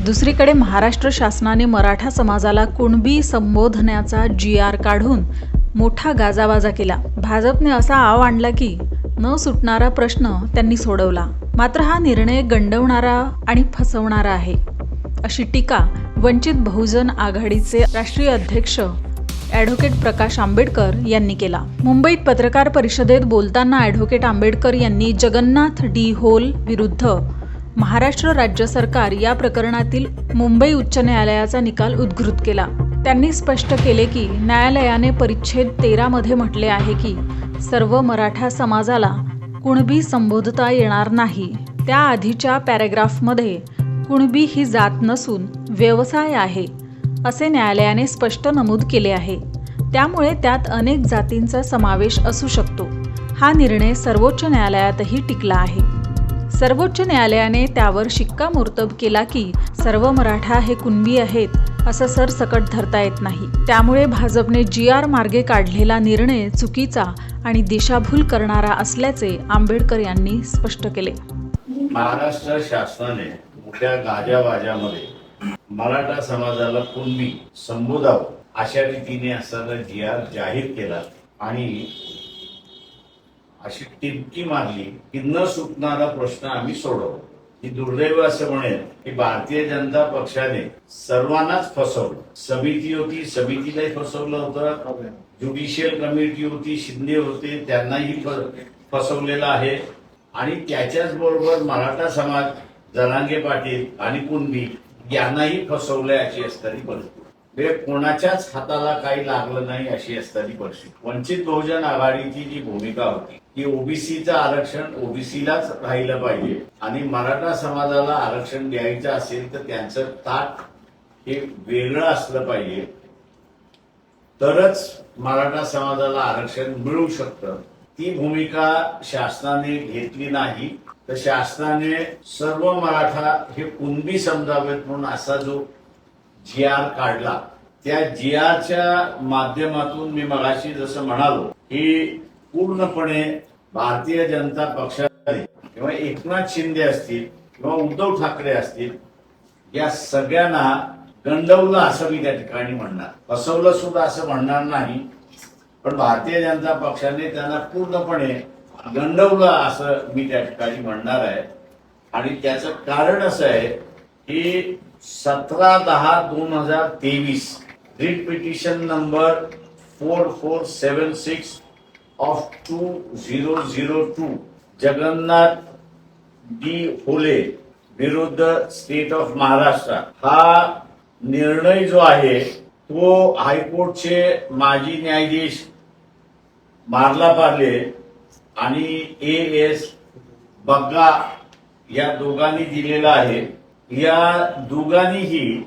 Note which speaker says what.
Speaker 1: दुसरीकडे महाराष्ट्र शासनाने मराठा समाजाला कुणबी संबोधण्याचा GR काढून मोठा गाजावाजा केला। भाजपने असा आव आणला की न सुटणारा प्रश्न त्यांनी सोडवला। मात्र हा निर्णय गंडवणारा आणि फसवणारा आहे, अशी टीका वंचित बहुजन आघाडीचे राष्ट्रीय अध्यक्ष ॲडव्होकेट प्रकाश आंबेडकर यांनी केला। मुंबईत पत्रकार परिषदेत बोलताना ॲडव्होकेट आंबेडकर यांनी जगन्नाथ डी होल विरुद्ध महाराष्ट्र राज्य सरकार या प्रकरणातील मुंबई उच्च न्यायालयाचा निकाल उद्धृत केला। त्यांनी स्पष्ट केले की न्यायालयाने परिच्छेद 13 मध्ये म्हटले आहे की सर्व मराठा समाजाला कुणबी संबोधता येणार नाही। त्या आधीच्या पॅराग्राफमध्ये कुणबी ही जात नसून व्यवसाय आहे असे न्यायालयाने स्पष्ट नमूद केले आहे। त्यामुळे त्यात अनेक जातींचा समावेश असू शकतो। हा निर्णय सर्वोच्च न्यायालयातही टिकला आहे। सर्वोच्च न्यायालयाने त्यावर शिक्कामोर्तब केला की सर्व मराठा हे कुणबी आहेत असं सरसकट धरता येत नाही। त्यामुळे भाजपने GR मार्गे काढलेला निर्णय चुकीचा आणि दिशाभूल करणारा असल्याचे आंबेडकर यांनी स्पष्ट केले।
Speaker 2: महाराष्ट्र शासनाने मोठ्या गाजावाजामध्ये मराठा समाजाला कुणबी संबोधावं अशा रीतीने असताना GR जाहीर केला आणि अशी टिपकी मारली की न सुटणारा प्रश्न आम्ही सोडवू। ही दुर्दैव असं म्हणेल की भारतीय जनता पक्षाने सर्वांनाच फसवलं। समिती होती, समितीलाही फसवलं होतं। ज्युडिशियल कमिटी होती, शिंदे होते, त्यांनाही फसवलेलं आहे। आणि त्याच्याच बरोबर मराठा समाज, जरांगे पाटील आणि कुणबी यांनाही फसवलंय अशी असणारी परिस्थिती। कोणाच्याच हाताला काही लागलं नाही अशी असणारी परिस्थिती। वंचित बहुजन आघाडीची जी भूमिका होती की ओबीसीचं आरक्षण ओबीसीलाच राहिलं पाहिजे आणि मराठा समाजाला आरक्षण द्यायचं असेल तर त्यांचं ताट हे वेगळं असलं पाहिजे, तरच मराठा समाजाला आरक्षण मिळू शकतं। ती भूमिका शासनाने घेतली नाही, तर शासनाने सर्व मराठा हे कुणबी समजावेत म्हणून असा जो GR काढला, त्या GRच्या माध्यमातून मी मगाशी जसं म्हणालो की पूर्णपणे भारतीय जनता पक्षाने किंवा एकनाथ शिंदे असतील किंवा उद्धव ठाकरे असतील या सगळ्यांना गंडवलं असं मी त्या ठिकाणी म्हणणार। फसवलं सुद्धा असं म्हणणार नाही, पण भारतीय जनता पक्षाने त्यांना पूर्णपणे गंडवलं असं मी त्या ठिकाणी म्हणणार आहे। आणि त्याचं कारण असं आहे की 17/10/2023 writ petition number 4476 of 2002 Jagannath D होले विरुद्ध स्टेट ऑफ महाराष्ट्र हा निर्णय जो आहे तो हायकोर्टचे माजी न्यायाधीश मार्ला पार्ले आणि AS बग्गा या दोघांनी दिलेला आहे। या दोघांनीही